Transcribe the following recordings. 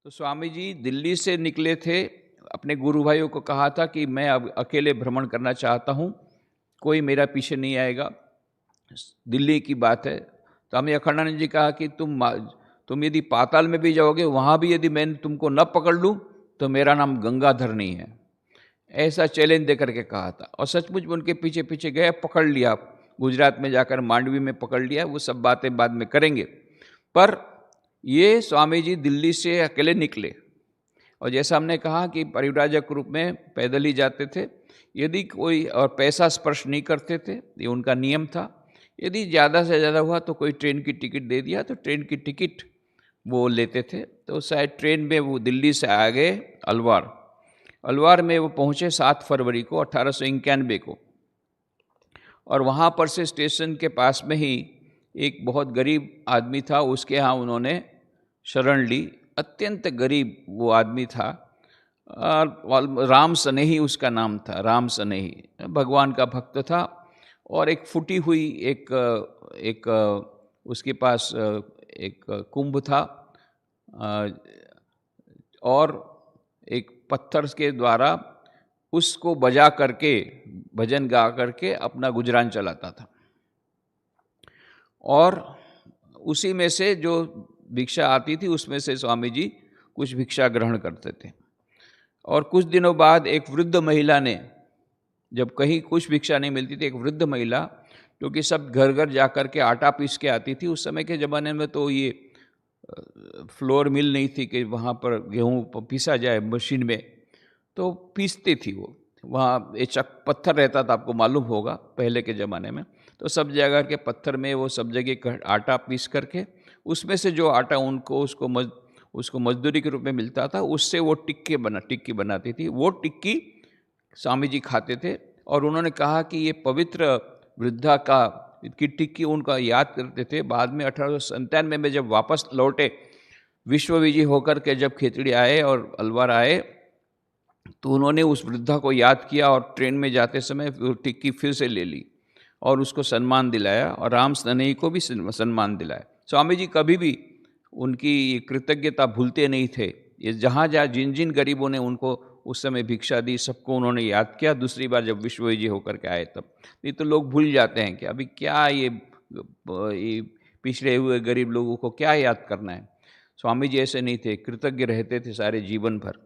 तो स्वामी जी दिल्ली से निकले थे, अपने गुरु भाइयों को कहा था कि मैं अब अकेले भ्रमण करना चाहता हूँ, कोई मेरा पीछे नहीं आएगा, दिल्ली की बात है। तो हमें अखंडानंद जी कहा कि तुम यदि पाताल में भी जाओगे, वहाँ भी यदि मैं तुमको न पकड़ लूँ तो मेरा नाम गंगाधर नहीं है। ऐसा चैलेंज दे करके कहा था, और सचमुच में उनके पीछे पीछे गए, पकड़ लिया, गुजरात में जाकर मांडवी में पकड़ लिया। वो सब बातें बाद में करेंगे। पर ये स्वामी जी दिल्ली से अकेले निकले, और जैसा हमने कहा कि परिव्राजक रूप में पैदल ही जाते थे, यदि कोई और पैसा स्पर्श नहीं करते थे, ये उनका नियम था। यदि ज़्यादा से ज़्यादा हुआ तो कोई ट्रेन की टिकट दे दिया तो ट्रेन की टिकट वो लेते थे। तो शायद ट्रेन में वो दिल्ली से आ गए अलवार। अलवार में वो पहुँचे 7 फरवरी को 1891 को, और वहाँ पर से स्टेशन के पास में ही एक बहुत गरीब आदमी था, उसके यहाँ उन्होंने शरण ली। अत्यंत गरीब वो आदमी था, राम सनेही उसका नाम था, राम सनेही, भगवान का भक्त था। और एक फूटी हुई एक उसके पास एक कुंभ था, और एक पत्थर के द्वारा उसको बजा करके, भजन गा करके अपना गुजरान चलाता था। और उसी में से जो भिक्षा आती थी उसमें से स्वामी जी कुछ भिक्षा ग्रहण करते थे। और कुछ दिनों बाद एक वृद्ध महिला ने, जब कहीं कुछ भिक्षा नहीं मिलती थी, एक वृद्ध महिला, क्योंकि सब घर घर जा कर के आटा पीस के आती थी। उस समय के ज़माने में तो ये फ्लोर मिल नहीं थी कि वहाँ पर गेहूँ पीसा जाए मशीन में, तो पीसती थी वो। वहाँ एक पत्थर रहता था, आपको मालूम होगा पहले के ज़माने में, तो सब जगह के पत्थर में वो सब जगह आटा पीस करके उसमें से जो आटा उनको उसको मजदूरी के रूप में मिलता था, उससे वो टिक्की बनाती थी। वो टिक्की स्वामी जी खाते थे, और उन्होंने कहा कि ये पवित्र वृद्धा की टिक्की उनका याद करते थे। बाद में 1897 में जब वापस लौटे विश्व विजयी होकर के, जब खेतड़ी आए और अलवर आए, तो उन्होंने उस वृद्धा को याद किया और ट्रेन में जाते समय वो टिक्की फिर से ले ली और उसको सम्मान दिलाया, और राम स्नेही को भी सम्मान दिलाया। स्वामी जी कभी भी उनकी कृतज्ञता भूलते नहीं थे। ये जहाँ जहाँ जिन जिन गरीबों ने उनको उस समय भिक्षा दी, सबको उन्होंने याद किया। दूसरी बार जब विश्व विजयी होकर के आए तब, नहीं तो लोग भूल जाते हैं कि अभी क्या ये पिछड़े हुए गरीब लोगों को क्या याद करना है। स्वामी जी ऐसे नहीं थे, कृतज्ञ रहते थे सारे जीवन भर।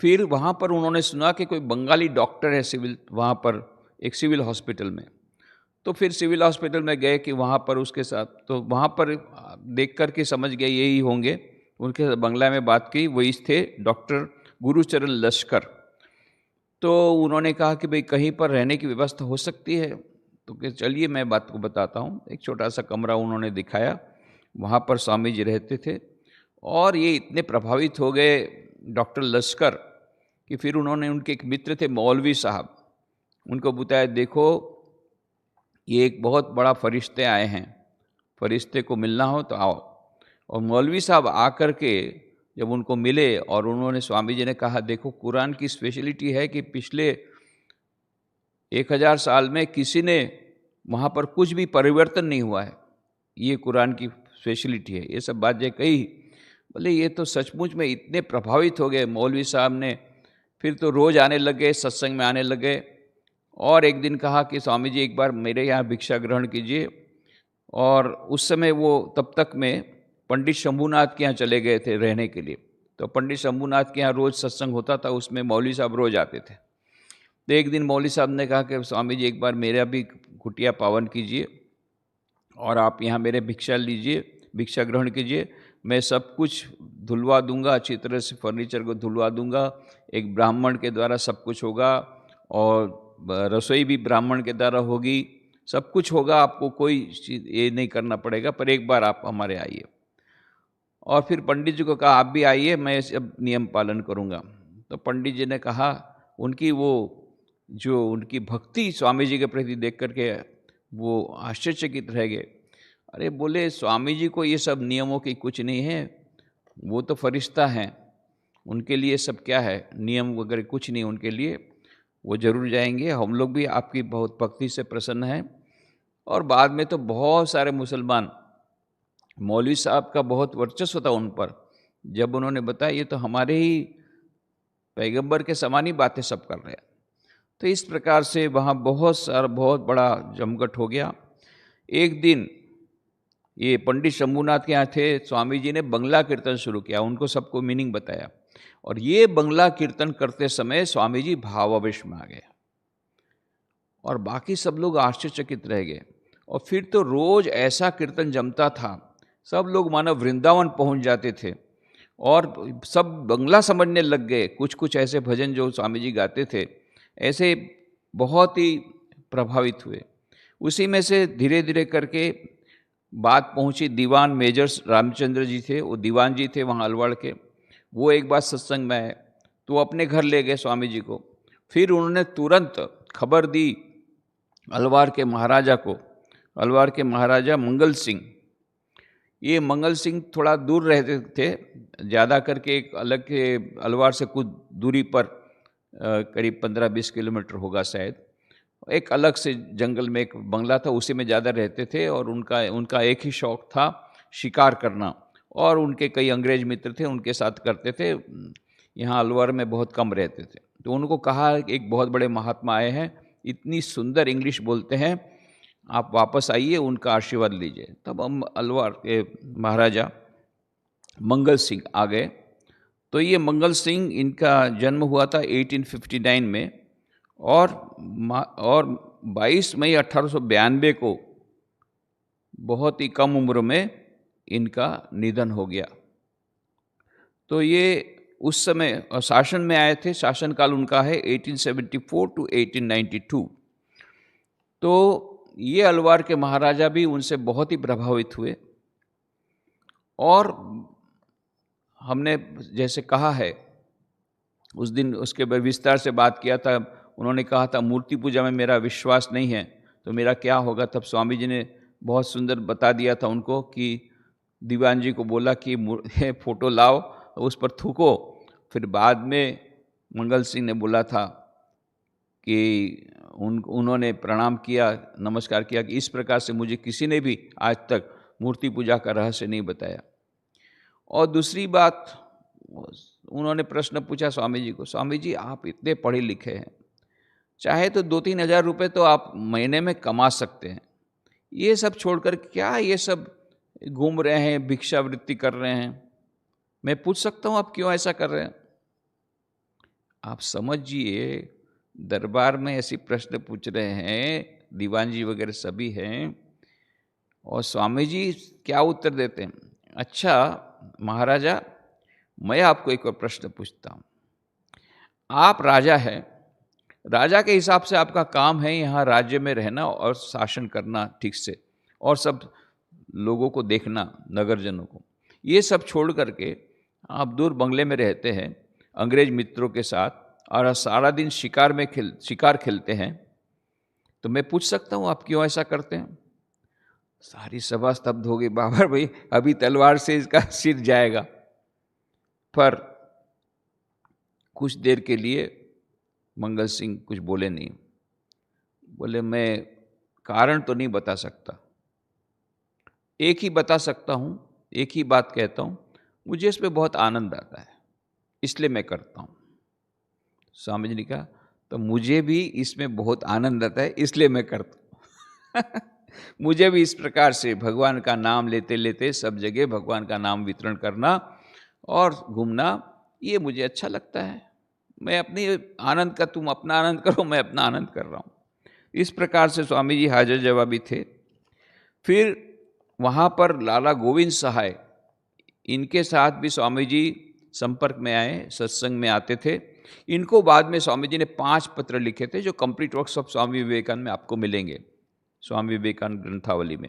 फिर वहाँ पर उन्होंने सुना कि कोई बंगाली डॉक्टर है सिविल, वहाँ पर एक सिविल हॉस्पिटल में। तो फिर सिविल हॉस्पिटल में गए कि वहाँ पर उसके साथ, तो वहाँ पर देख कर के समझ गए यही होंगे। उनके साथ बंगला में बात की, वही थे डॉक्टर गुरुचरण लश्कर। तो उन्होंने कहा कि भाई कहीं पर रहने की व्यवस्था हो सकती है, तो कि चलिए मैं बात को बताता हूँ। एक छोटा सा कमरा उन्होंने दिखाया, वहाँ पर स्वामी जी रहते थे। और ये इतने प्रभावित हो गए डॉक्टर लश्कर कि फिर उन्होंने, उनके एक मित्र थे मौलवी साहब, उनको बताया देखो ये एक बहुत बड़ा फरिश्ते आए हैं, फरिश्ते को मिलना हो तो आओ। और मौलवी साहब आकर के जब उनको मिले, और उन्होंने, स्वामी जी ने कहा देखो कुरान की स्पेशलिटी है कि पिछले 1000 साल में किसी ने वहाँ पर कुछ भी परिवर्तन नहीं हुआ है, ये कुरान की स्पेशलिटी है। ये सब बातें कही। बोले ये तो सचमुच में इतने प्रभावित हो गए मौलवी साहब ने, फिर तो रोज़ आने लगे, सत्संग में आने लगे। और एक दिन कहा कि स्वामी जी एक बार मेरे यहाँ भिक्षा ग्रहण कीजिए। और उस समय वो तब तक में पंडित शंभूनाथ के यहाँ चले गए थे रहने के लिए। तो पंडित शंभूनाथ के यहाँ रोज़ सत्संग होता था, उसमें मौलवी साहब रोज़ आते थे। तो एक दिन मौलवी साहब ने कहा कि स्वामी जी एक बार मेरा भी कुटिया पावन कीजिए और आप यहाँ मेरे भिक्षा लीजिए, भिक्षा ग्रहण कीजिए। मैं सब कुछ धुलवा दूंगा, अच्छी तरह से फर्नीचर को धुलवा दूंगा, एक ब्राह्मण के द्वारा सब कुछ होगा, और रसोई भी ब्राह्मण के द्वारा होगी, सब कुछ होगा, आपको कोई चीज़ ये नहीं करना पड़ेगा, पर एक बार आप हमारे आइए। और फिर पंडित जी को कहा आप भी आइए, मैं सब नियम पालन करूँगा। तो पंडित जी ने कहा, उनकी वो जो उनकी भक्ति स्वामी जी के प्रति देख करके वो आश्चर्यचकित रह गए। अरे बोले स्वामी जी को ये सब नियमों की कुछ नहीं है, वो तो फरिश्ता हैं, उनके लिए सब क्या है, नियम वगैरह कुछ नहीं उनके लिए, वो जरूर जाएंगे। हम लोग भी आपकी बहुत भक्ति से प्रसन्न हैं। और बाद में तो बहुत सारे मुसलमान, मौलवी साहब का बहुत वर्चस्व था उन पर, जब उन्होंने बताया ये तो हमारे ही पैगंबर के समान ही बातें सब कर रहे हैं। तो इस प्रकार से वहाँ बहुत बड़ा जमघट हो गया। एक दिन ये पंडित शंभूनाथ के यहाँ थे, स्वामी जी ने बंगला कीर्तन शुरू किया, उनको सबको मीनिंग बताया, और ये बंगला कीर्तन करते समय स्वामी जी भावावेश में आ गए और बाकी सब लोग आश्चर्यचकित रह गए। और फिर तो रोज ऐसा कीर्तन जमता था, सब लोग मानो वृंदावन पहुंच जाते थे और सब बंगला समझने लग गए। कुछ कुछ ऐसे भजन जो स्वामी जी गाते थे, ऐसे बहुत ही प्रभावित हुए। उसी में से धीरे धीरे करके बात पहुंची, दीवान मेजर रामचंद्र जी थे, वो दीवान जी थे वहाँ अलवाड़ के, वो एक बार सत्संग में आए तो वो अपने घर ले गए स्वामी जी को। फिर उन्होंने तुरंत खबर दी अलवार के महाराजा को, अलवार के महाराजा मंगल सिंह। ये मंगल सिंह थोड़ा दूर रहते थे, ज़्यादा करके एक अलग के अलवार से कुछ दूरी पर करीब 15-20 किलोमीटर होगा शायद, एक अलग से जंगल में एक बंगला था, उसी में ज़्यादा रहते थे। और उनका एक ही शौक़ था शिकार करना, और उनके कई अंग्रेज मित्र थे, उनके साथ करते थे। यहाँ अलवर में बहुत कम रहते थे। तो उनको कहा एक बहुत बड़े महात्मा आए हैं, इतनी सुंदर इंग्लिश बोलते हैं, आप वापस आइए, उनका आशीर्वाद लीजिए। तब हम अलवर के महाराजा मंगल सिंह आ गए। तो ये मंगल सिंह, इनका जन्म हुआ था 1859 में, और 22 मई 1892 को बहुत ही कम उम्र में इनका निधन हो गया। तो ये उस समय शासन में आए थे, शासनकाल उनका है 1874 to 1892। तो ये अलवार के महाराजा भी उनसे बहुत ही प्रभावित हुए। और हमने जैसे कहा है, उस दिन उसके विस्तार से बात किया था, उन्होंने कहा था मूर्ति पूजा में मेरा विश्वास नहीं है तो मेरा क्या होगा। तब स्वामी जी ने बहुत सुंदर बता दिया था उनको कि दीवान जी को बोला कि फ़ोटो लाओ, उस पर थूको। फिर बाद में मंगल सिंह ने बोला था कि उन्होंने प्रणाम किया, नमस्कार किया कि इस प्रकार से मुझे किसी ने भी आज तक मूर्ति पूजा का रहस्य नहीं बताया। और दूसरी बात, उन्होंने प्रश्न पूछा स्वामी जी को, स्वामी जी आप इतने पढ़े लिखे हैं, चाहे तो 2-3 हज़ार रुपये तो आप महीने में कमा सकते हैं, ये सब छोड़कर क्या ये सब घूम रहे हैं, भिक्षावृत्ति कर रहे हैं, मैं पूछ सकता हूँ आप क्यों ऐसा कर रहे हैं? आप समझिए, दरबार में ऐसी प्रश्न पूछ रहे हैं, दीवान जी वगैरह सभी हैं, और स्वामी जी क्या उत्तर देते हैं? अच्छा महाराजा, मैं आपको एक और प्रश्न पूछता हूँ। आप राजा हैं, राजा के हिसाब से आपका काम है यहाँ राज्य में रहना और शासन करना ठीक से, और सब लोगों को देखना, नगरजनों को। ये सब छोड़ करके आप दूर बंगले में रहते हैं अंग्रेज मित्रों के साथ, और सारा दिन शिकार खेलते हैं, तो मैं पूछ सकता हूँ आप क्यों ऐसा करते हैं? सारी सभा स्तब्ध हो गई। बाबर भाई, अभी तलवार से इसका सिर जाएगा। पर कुछ देर के लिए मंगल सिंह कुछ बोले नहीं। बोले मैं कारण तो नहीं बता सकता, एक ही बता सकता हूँ, एक ही बात कहता हूँ, मुझे इसमें बहुत आनंद आता है, इसलिए मैं करता हूँ। स्वामी जी ने कहा तो मुझे भी इसमें बहुत आनंद आता है, इसलिए मैं करता हूँ। मुझे भी इस प्रकार से भगवान का नाम लेते लेते सब जगह भगवान का नाम वितरण करना और घूमना, ये मुझे अच्छा लगता है। मैं अपनी आनंद का, तुम अपना आनंद करो, मैं अपना आनंद कर रहा हूँ। इस प्रकार से स्वामी जी हाजिर जवाबी थे। फिर वहाँ पर लाला गोविंद सहाय, इनके साथ भी स्वामी जी संपर्क में आए, सत्संग में आते थे। इनको बाद में स्वामी जी ने 5 पत्र लिखे थे जो complete works of Swami Vivekananda में आपको मिलेंगे, स्वामी विवेकानंद ग्रंथावली में।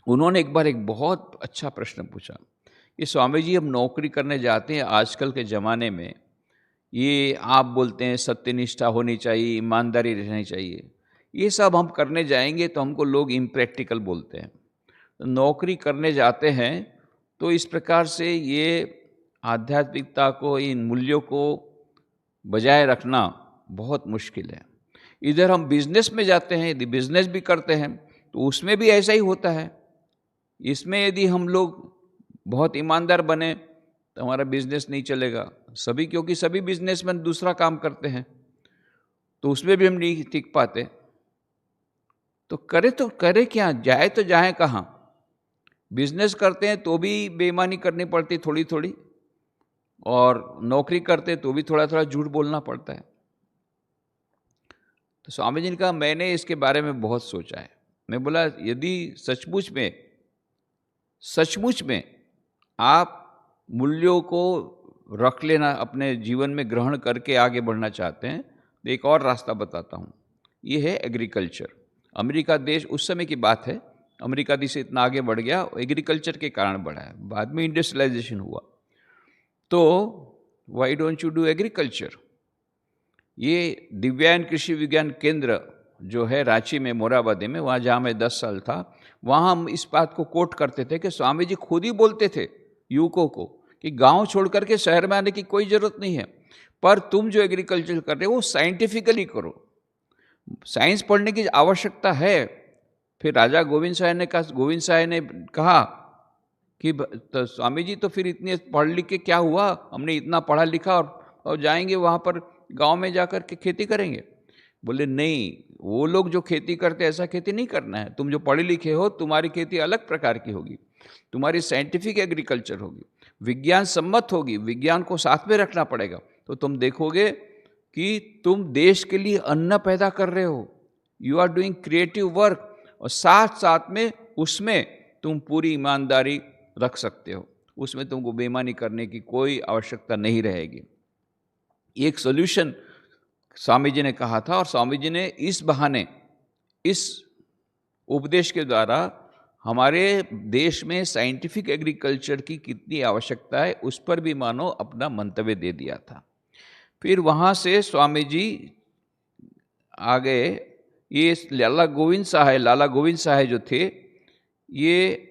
उन्होंने एक बार एक बहुत अच्छा प्रश्न पूछा कि स्वामी जी हम नौकरी करने जाते हैं आजकल के ज़माने में, ये आप बोलते हैं सत्यनिष्ठा होनी चाहिए, ईमानदारी रहनी चाहिए, ये सब हम करने जाएंगे तो हमको लोग इम्प्रैक्टिकल बोलते हैं। नौकरी करने जाते हैं तो इस प्रकार से ये आध्यात्मिकता को, इन मूल्यों को बजाय रखना बहुत मुश्किल है। इधर हम बिजनेस में जाते हैं, यदि बिजनेस भी करते हैं तो उसमें भी ऐसा ही होता है। इसमें यदि हम लोग बहुत ईमानदार बने तो हमारा बिजनेस नहीं चलेगा। सभी, क्योंकि सभी बिजनेसमैन दूसरा काम करते हैं, तो उसमें भी हम नहीं टिक पाते। तो करे क्या, जाए तो जाए कहाँ? बिजनेस करते हैं तो भी बेईमानी करनी पड़ती थोड़ी थोड़ी, और नौकरी करते तो भी थोड़ा थोड़ा झूठ बोलना पड़ता है। तो स्वामी जी ने कहा, मैंने इसके बारे में बहुत सोचा है। मैं बोला, यदि सचमुच में आप मूल्यों को रख लेना, अपने जीवन में ग्रहण करके आगे बढ़ना चाहते हैं, तो एक और रास्ता बताता हूँ। ये है एग्रीकल्चर। अमेरिका देश, उस समय की बात है, अमेरिका देश इतना आगे बढ़ गया एग्रीकल्चर के कारण बढ़ा है। बाद में इंडस्ट्रियलाइजेशन हुआ। तो why don't you do agriculture? ये दिव्यांग कृषि विज्ञान केंद्र जो है रांची में, मोराबादी में, वहाँ जहाँ मैं 10 साल था, वहाँ हम इस बात को कोट करते थे कि स्वामी जी खुद ही बोलते थे युवकों को कि गांव छोड़ करके शहर में आने की कोई ज़रूरत नहीं है, पर तुम जो एग्रीकल्चर कर रहे हो वो साइंटिफिकली करो। साइंस पढ़ने की आवश्यकता है। फिर राजा गोविंद शाह ने कहा कि तो स्वामी जी, तो फिर इतने पढ़ लिख के क्या हुआ, हमने इतना पढ़ा लिखा और जाएंगे वहाँ पर गांव में जाकर के खेती करेंगे। बोले नहीं, वो लोग जो खेती करते ऐसा खेती नहीं करना है। तुम जो पढ़े लिखे हो, तुम्हारी खेती अलग प्रकार की होगी, तुम्हारी साइंटिफिक एग्रीकल्चर होगी, विज्ञान सम्मत होगी, विज्ञान को साथ में रखना पड़ेगा। तो तुम देखोगे कि तुम देश के लिए अन्न पैदा कर रहे हो, you are doing creative work, और साथ साथ में उसमें तुम पूरी ईमानदारी रख सकते हो, उसमें तुमको बेईमानी करने की कोई आवश्यकता नहीं रहेगी। एक सॉल्यूशन स्वामी जी ने कहा था, और स्वामी जी ने इस बहाने, इस उपदेश के द्वारा हमारे देश में साइंटिफिक एग्रीकल्चर की कितनी आवश्यकता है उस पर भी मानो अपना मंतव्य दे दिया था। फिर वहाँ से स्वामी जी आ गए। ये लाला गोविंद शाह जो थे, ये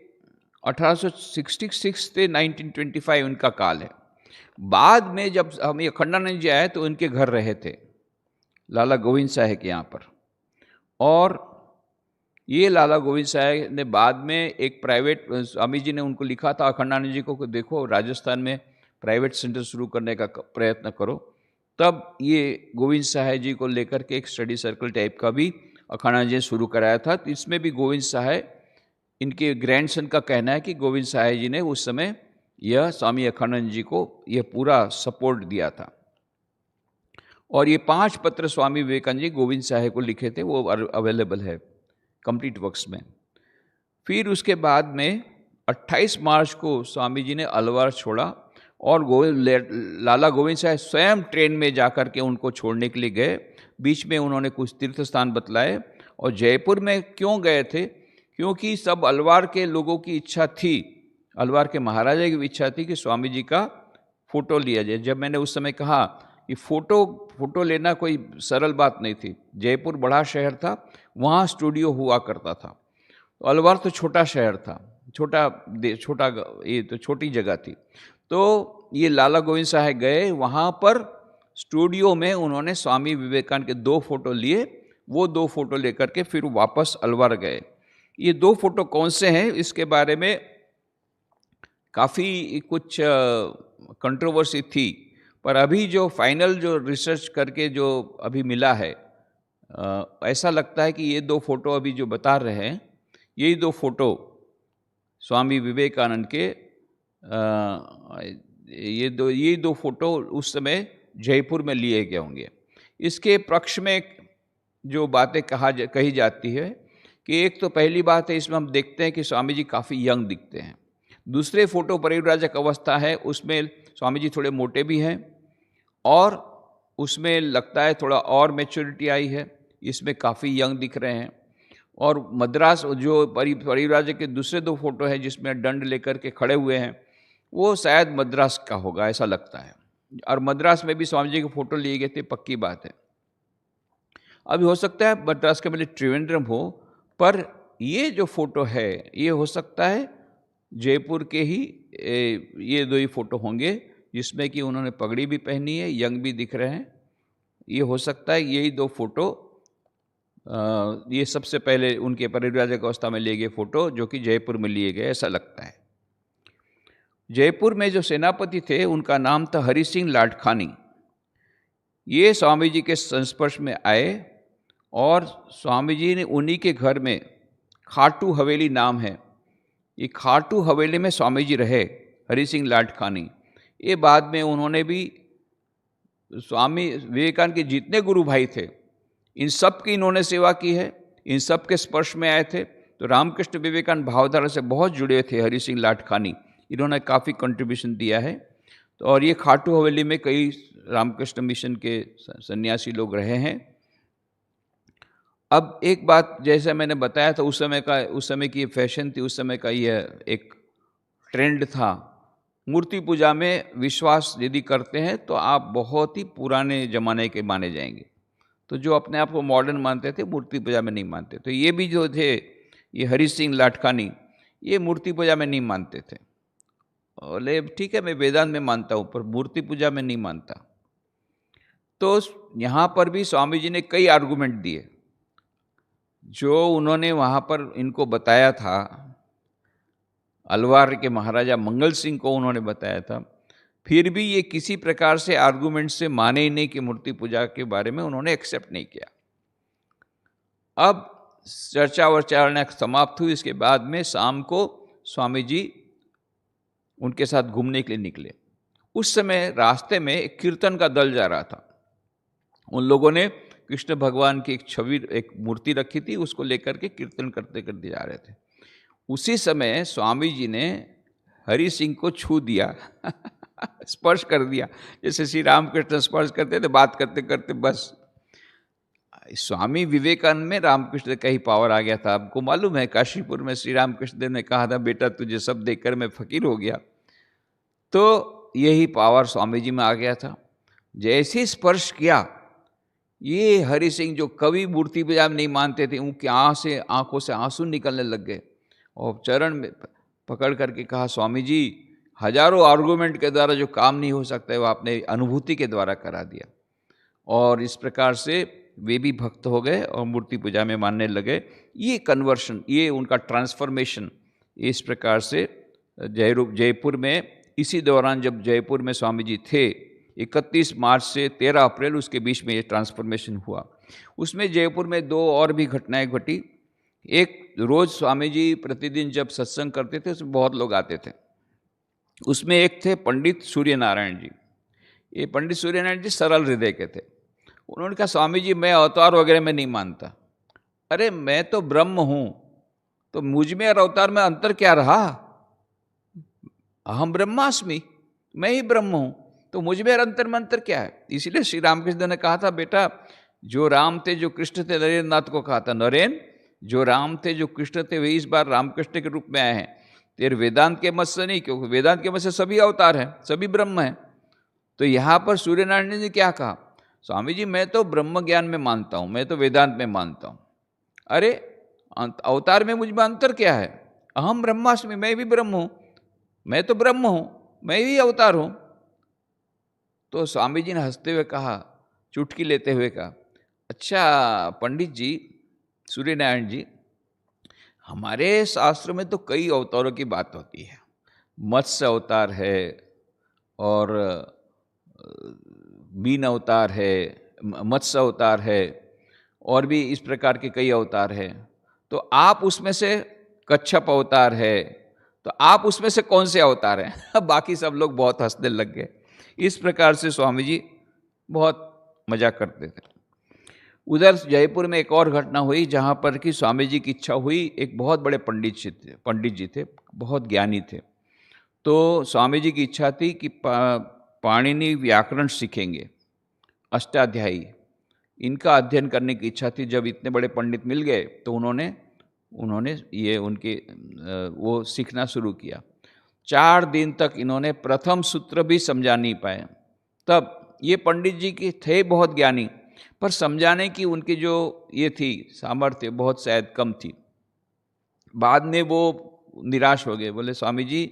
1866 से 1925 उनका काल है। बाद में जब हम ये अखंडानंद जी आए तो उनके घर रहे थे लाला गोविंद शाह के यहाँ पर। और ये लाला गोविंद शाह ने बाद में एक प्राइवेट, स्वामी जी ने उनको लिखा था अखंडानंद जी को, देखो राजस्थान में प्राइवेट सेंटर शुरू करने का प्रयत्न करो। तब ये गोविंद शाह जी को लेकर के एक स्टडी सर्कल टाइप का भी अखंडानंद जी ने शुरू कराया था। तो इसमें भी गोविंद शाह, इनके ग्रैंडसन का कहना है कि गोविंद शाह जी ने उस समय यह स्वामी अखंडानंद जी को यह पूरा सपोर्ट दिया था। और ये 5 पत्र स्वामी विवेकानंद जी गोविंद शाह को लिखे थे, वो अवेलेबल है कंप्लीट वर्क्स में। फिर उसके बाद में 28 मार्च को स्वामी जी ने अलवर छोड़ा, और लाला गोविंद शाह स्वयं ट्रेन में जाकर के उनको छोड़ने के लिए गए। बीच में उन्होंने कुछ तीर्थ स्थान बतलाए। और जयपुर में क्यों गए थे? क्योंकि सब अलवार के लोगों की इच्छा थी, अलवार के महाराजा की इच्छा थी कि स्वामी जी का फोटो लिया जाए। जब मैंने उस समय कहा कि फोटो लेना कोई सरल बात नहीं थी, जयपुर बड़ा शहर था, वहाँ स्टूडियो हुआ करता था। तो अलवार तो छोटा शहर था, ये तो छोटी जगह थी। तो ये लाला गोविंद शाह गए, वहाँ पर स्टूडियो में उन्होंने स्वामी विवेकानंद के 2 फोटो लिए। वो 2 फोटो लेकर के फिर वापस अलवर गए। ये 2 फोटो कौन से हैं, इसके बारे में काफ़ी कुछ कंट्रोवर्सी थी, पर अभी जो फाइनल जो रिसर्च करके जो अभी मिला है, ऐसा लगता है कि ये 2 फोटो अभी जो बता रहे हैं, यही 2 फोटो स्वामी विवेकानंद के, ये दो फोटो उस समय जयपुर में लिए गए होंगे। इसके पक्ष में जो बातें कही जाती है कि एक तो पहली बात है, इसमें हम देखते हैं कि स्वामी जी काफ़ी यंग दिखते हैं। दूसरे फोटो परिव्राजक अवस्था है, उसमें स्वामी जी थोड़े मोटे भी हैं, और उसमें लगता है थोड़ा और मैच्योरिटी आई है, इसमें काफ़ी यंग दिख रहे हैं। और मद्रास जो परिव्राजक के दूसरे 2 फोटो हैं जिसमें दंड लेकर के खड़े हुए हैं, वो शायद मद्रास का होगा ऐसा लगता है। और मद्रास में भी स्वामी जी के फोटो लिए गए थे, पक्की बात है। अभी हो सकता है मद्रास के बदले त्रिवेंद्रम हो, पर ये जो फोटो है ये हो सकता है जयपुर के ही ये 2 ही फोटो होंगे, जिसमें कि उन्होंने पगड़ी भी पहनी है, यंग भी दिख रहे हैं। ये हो सकता है यही 2 फोटो, ये सबसे पहले उनके परिव्राजक अवस्था में लिए गए फोटो जो कि जयपुर में लिए गए, ऐसा लगता है। जयपुर में जो सेनापति थे उनका नाम था हरि सिंह लाडखानी। ये स्वामी जी के संस्पर्श में आए और स्वामी जी ने उन्हीं के घर में, खाटू हवेली नाम है, ये खाटू हवेली में स्वामी जी रहे, हरि सिंह लाडखानी। ये बाद में उन्होंने भी स्वामी विवेकानंद के जितने गुरु भाई थे इन सब की इन्होंने सेवा की है, इन सब के स्पर्श में आए थे। तो रामकृष्ण विवेकानंद भावधारा से बहुत जुड़े थे हरि सिंह लाडखानी, इन्होंने काफ़ी कंट्रीब्यूशन दिया है। तो और ये खाटू हवेली में कई रामकृष्ण मिशन के सन्यासी लोग रहे हैं। अब एक बात जैसे मैंने बताया था, उस समय की फैशन थी, उस समय का यह एक ट्रेंड था। मूर्ति पूजा में विश्वास यदि करते हैं तो आप बहुत ही पुराने ज़माने के माने जाएंगे। तो जो अपने आप को मॉडर्न मानते थे मूर्ति पूजा में नहीं मानते। तो ये भी जो थे, ये हरि सिंह लाडखानी, ये मूर्ति पूजा में नहीं मानते थे। बोले ठीक है मैं वेदांत में मानता हूँ पर मूर्ति पूजा में नहीं मानता। तो यहाँ पर भी स्वामी जी ने कई आर्गुमेंट दिए जो उन्होंने वहाँ पर इनको बताया था, अलवार के महाराजा मंगल सिंह को उन्होंने बताया था। फिर भी ये किसी प्रकार से आर्गुमेंट से माने ही नहीं कि मूर्ति पूजा के बारे में उन्होंने एक्सेप्ट नहीं किया। अब चर्चा वर्चा समाप्त हुई। इसके बाद में शाम को स्वामी जी उनके साथ घूमने के लिए निकले। उस समय रास्ते में एक कीर्तन का दल जा रहा था। उन लोगों ने कृष्ण भगवान की एक छवि, एक मूर्ति रखी थी, उसको लेकर के कीर्तन करते करते जा रहे थे। उसी समय स्वामी जी ने हरि सिंह को छू दिया स्पर्श कर दिया, जैसे श्री रामकृष्ण स्पर्श करते थे बात करते करते। बस स्वामी विवेकानंद में रामकृष्ण का ही पावर आ गया था। आपको मालूम है काशीपुर में श्री रामकृष्ण देव ने कहा था, बेटा तुझे सब देखकर मैं फकीर हो गया। तो यही पावर स्वामी जी में आ गया था। जैसे स्पर्श किया, ये हरि सिंह जो कवि मूर्ति पूजा में नहीं मानते थे, उनकी आंखों से आंसू निकलने लग गए और चरण में पकड़ करके कहा, स्वामी जी हजारों आर्गूमेंट के द्वारा जो काम नहीं हो सकता है वो आपने अनुभूति के द्वारा करा दिया। और इस प्रकार से वे भी भक्त हो गए और मूर्ति पूजा में मानने लगे। ये कन्वर्शन, ये उनका ट्रांसफॉर्मेशन इस प्रकार से जयपुर में, इसी दौरान जब जयपुर में स्वामी जी थे 31 मार्च से 13 अप्रैल, उसके बीच में ये ट्रांसफॉर्मेशन हुआ। उसमें जयपुर में दो और भी घटनाएं घटी। एक, रोज स्वामी जी प्रतिदिन जब सत्संग करते थे उसमें बहुत लोग आते थे। उसमें एक थे पंडित सूर्य नारायण जी। ये पंडित सूर्य नारायण जी सरल हृदय के थे। उन्होंने कहा, स्वामी जी मैं अवतार वगैरह में नहीं मानता। अरे मैं तो ब्रह्म हूँ, तो मुझ में और अवतार में अंतर क्या रहा? अहम ब्रह्मास्मि, मैं ही ब्रह्म हूँ, तो मुझ में और अंतर में अंतर क्या है? इसलिए श्री रामकृष्ण ने कहा था, बेटा जो राम थे जो कृष्ण थे, नरेंद्र नाथ को कहा था, नरेन जो राम थे जो कृष्ण थे वे इस बार रामकृष्ण के रूप में आए हैं, तेरे वेदांत के मत से नहीं, क्योंकि वेदांत के मत से सभी अवतार हैं, सभी ब्रह्म हैं। तो यहाँ पर सूर्यनारायण ने क्या कहा, स्वामी जी मैं तो ब्रह्म ज्ञान में मानता हूँ, मैं तो वेदांत में मानता हूँ। अरे अवतार में मुझ में अंतर क्या है? अहम ब्रह्मास्मि, मैं भी ब्रह्म हूँ, मैं तो ब्रह्म हूँ, मैं ही अवतार हूँ। तो स्वामी जी ने हंसते हुए कहा, चुटकी लेते हुए कहा, अच्छा पंडित जी, सूर्यनारायण जी, हमारे शास्त्र में तो कई अवतारों की बात होती है। मत्स्य अवतार है और बीन अवतार है, मत्स्य अवतार है, और भी इस प्रकार के कई अवतार हैं। तो आप उसमें से कच्छप अवतार है, तो आप उसमें से कौन से अवतार हैं? बाकी सब लोग बहुत हंसने लग गए। इस प्रकार से स्वामी जी बहुत मजाक करते थे। उधर जयपुर में एक और घटना हुई जहाँ पर कि स्वामी जी की इच्छा हुई। एक बहुत बड़े पंडित जी थे, बहुत ज्ञानी थे। तो स्वामी जी की इच्छा थी कि पाणिनि व्याकरण सीखेंगे, अष्टाध्यायी, इनका अध्ययन करने की इच्छा थी। जब इतने बड़े पंडित मिल गए तो उन्होंने ये उनके वो सीखना शुरू किया। 4 दिन तक इन्होंने प्रथम सूत्र भी समझा नहीं पाए। तब ये पंडित जी की थे बहुत ज्ञानी, पर समझाने की उनकी जो ये थी सामर्थ्य बहुत शायद कम थी। बाद में वो निराश हो गए, बोले स्वामी जी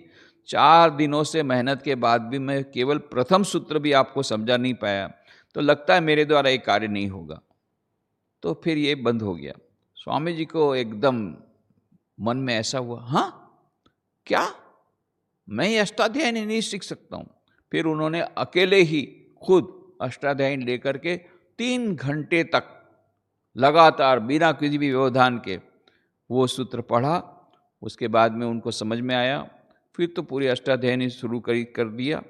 4 दिनों से मेहनत के बाद भी मैं केवल प्रथम सूत्र भी आपको समझा नहीं पाया, तो लगता है मेरे द्वारा ये कार्य नहीं होगा। तो फिर ये बंद हो गया। स्वामी जी को एकदम मन में ऐसा हुआ, हाँ क्या मैं ये अष्टाध्यायी नहीं सीख सकता हूँ। फिर उन्होंने अकेले ही खुद अष्टाध्यायी लेकर के 3 घंटे तक लगातार बिना किसी भी व्यवधान के वो सूत्र पढ़ा। उसके बाद में उनको समझ में आया, फिर तो पूरी अष्टाध्यायी शुरू कर दिया।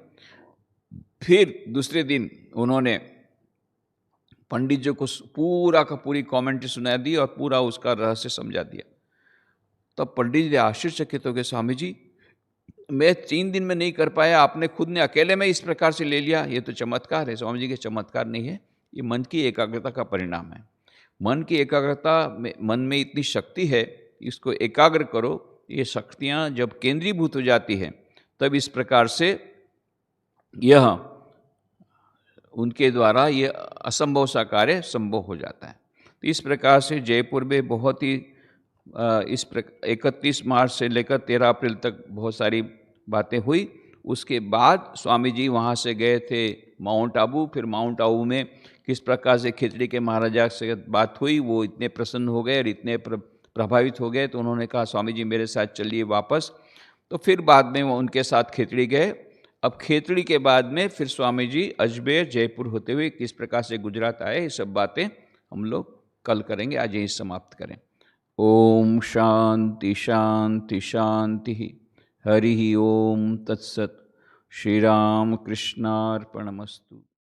फिर दूसरे दिन उन्होंने पंडित जी को पूरा का पूरी कमेंट्री सुना दी और पूरा उसका रहस्य समझा दिया। तब पंडित जी आश्चर्यचकित हो गए, स्वामी जी मैं 3 दिन में नहीं कर पाया, आपने खुद ने अकेले में इस प्रकार से ले लिया, ये तो चमत्कार है। स्वामी जी के चमत्कार नहीं है, ये मन की एकाग्रता का परिणाम है। मन की एकाग्रता में, मन में इतनी शक्ति है, इसको एकाग्र करो। ये शक्तियाँ जब केंद्रीभूत हो जाती है तब इस प्रकार से यह उनके द्वारा ये असंभव सा कार्य संभव हो जाता है। तो इस प्रकार से जयपुर में बहुत ही 31 मार्च से लेकर 13 अप्रैल तक बहुत सारी बातें हुई। उसके बाद स्वामी जी वहाँ से गए थे माउंट आबू। फिर माउंट आबू में किस प्रकार से खिचड़ी के महाराजा से बात हुई, वो इतने प्रसन्न हो गए और इतने प्रभावित हो गए, तो उन्होंने कहा स्वामी जी मेरे साथ चलिए वापस। तो फिर बाद में वो उनके साथ खिचड़ी गए। अब खिचड़ी के बाद में फिर स्वामी जी अजमेर जयपुर होते हुए किस प्रकार से गुजरात आए, ये सब बातें हम लोग कल करेंगे। आज यही समाप्त करें। ओम शांति शांति शांति। हरि ओम तत्सत। श्री राम कृष्णार्पणमस्तु।